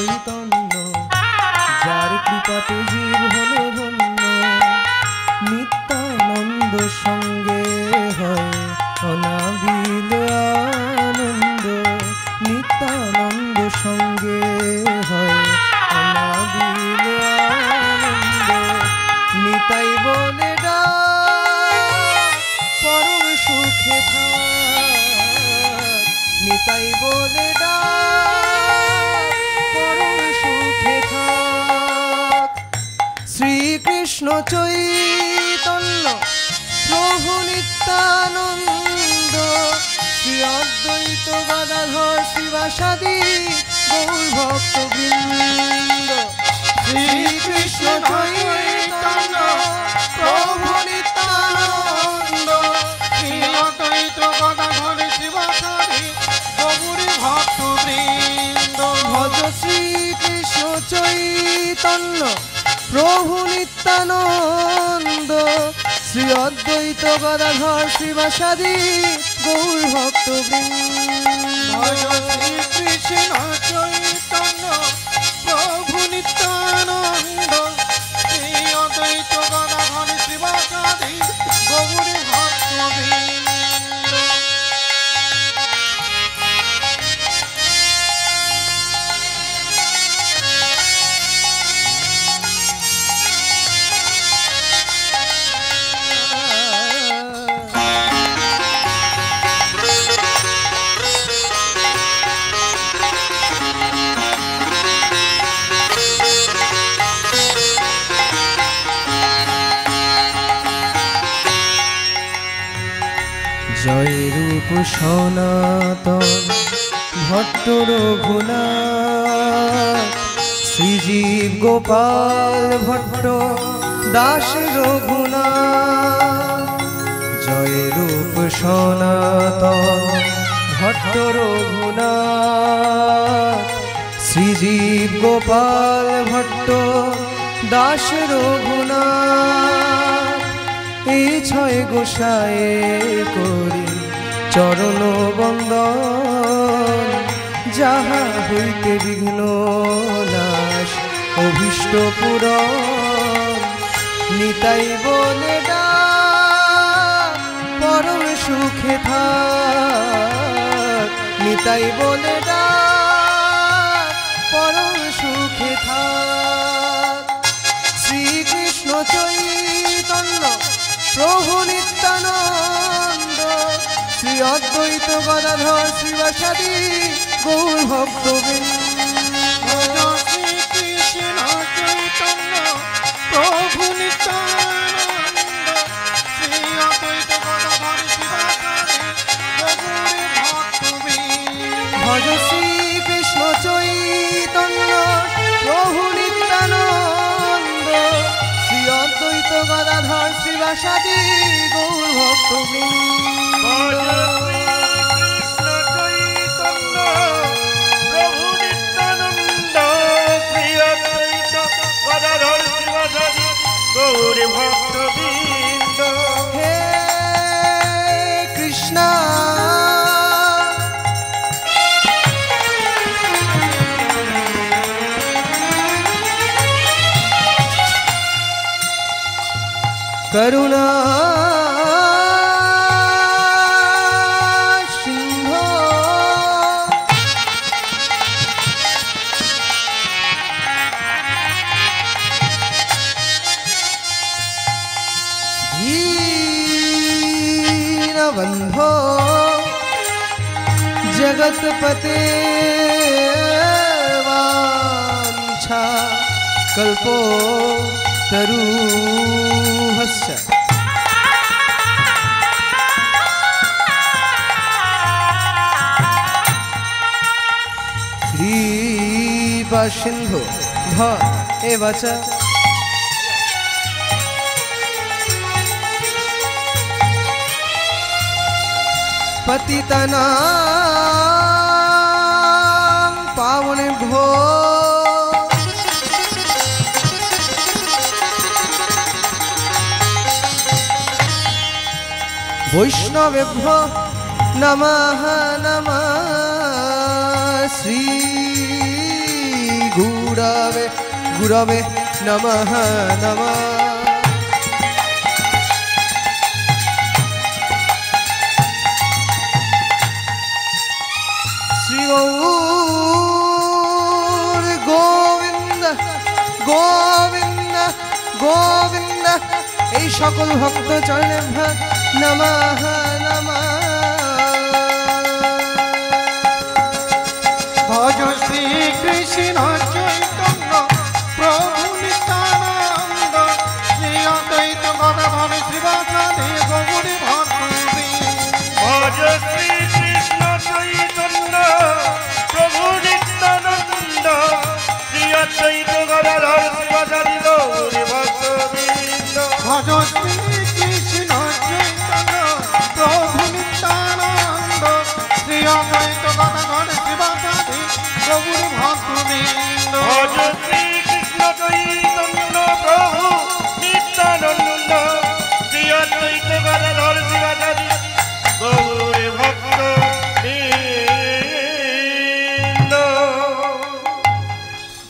চৈতন্য যার কৃপাতে জীব হলো ধন্য নিত্যানন্দ সঙ্গে হয় অনাবিল আনন্দ নিত্যানন্দ সঙ্গে হয় অনাবিল আনন্দ নিতাই বলে পরম সুখে থাক নিতাই বলে পরম সুখে থাক শ্রীকৃষ্ণ চৈতন্য প্রভু নিত্যানন্দ শ্রী অদ্বৈত গদাধর শিবাসাদি গৌর ভক্তবৃন্দ শ্রীকৃষ্ণ চৈতন্য প্রভু নিত্যানন্দ শ্রী অদ্বৈত গদাধর শিবাসাদি গৌর ভক্তবৃন্দ ভজ শ্রীকৃষ্ণ চৈতন্য প্রভু নিত্যানন্দ শ্রী অদ্বৈত গদাধর শিবাসাদি গৌর ভক্তবৃন্দ ভজ শ্রীকৃষ্ণ চৈতন্য প্রভু নিত্যানন্দ শ্রী অদ্বৈত গদাধর শিবাসাদি গৌর ভক্তবৃন্দ জয় রূপ সনাতন ভট্ট রঘুনাথ শ্রীজীব গোপাল ভট্ট দাস রঘুনাথ জয় রূপ সনাতন ভট্ট রঘুনাথ শ্রীজীব গোপাল ভট্ট দাস রঘুনাথ এই ছয় গোসায়ে করি চরণ বন্দন যাহা হইতে বিঘ্ন নাশ অভীষ্ট পূরণ নিতাই বলে পরম সুখে থাক নিতাই বলে পরম সুখে থাক শ্রীকৃষ্ণ চৈতন্য প্রভু নিত্যানন্দ শ্রী অদ্বৈত গদাধর শিবাসাদি গৌর ভক্তবৃন্দ শ্রীকৃষ্ণ চৈতন্য প্রভু নিত্যানন্দ শ্রী অদ্বৈত গদাধর শিবাসাদি গৌর ভক্তবৃন্দ ভজ শ্রীকৃষ্ণ চৈতন্য প্রভু নিত্যানন্দ শ্রী অদ্বৈত গদাধর শিবাসাদি গৌর ভক্তবৃন্দ চৈতন্য প্রভু নিত্যানন্দ শ্রী অদ্বৈত গদাধর শিবাসাদি গৌর ভক্তবৃন্দ হে কৃষ্ণ करुणा सिंधो दीनबंधो जगतपते वांछा कल्पो तरुहस्य कृपा सिंधु भ एव च पतितानां पावनेभ्यो वैष्णवेभ्यो नमः नमः श्री गुरवे गुरवे नमः नमः। श्री गौर गोविंद गोविंद गोविंद এই সকল ভক্ত চরণে নমঃ নমঃ। ভজ শ্রী কৃষ্ণ চৈতন্য প্রভু নিত্যানন্দ শ্রী অদ্বৈত গদাধর শিবাচার্য গৌরী ভক্তবৃন্দ। ভজ শ্রী কৃষ্ণ চৈতন্য প্রভু নিত্যানন্দ শ্রী অদ্বৈত গদাধর শিবাচার্য গৌরী ভক্তবৃন্দ। ভজ শ্রী কৃষ্ণ চৈতন্য প্রভু নিত্যানন্দ শ্রী অদ্বৈত গদাধর শিবাচার্য গৌরী ভক্তবৃন্দ। ভজ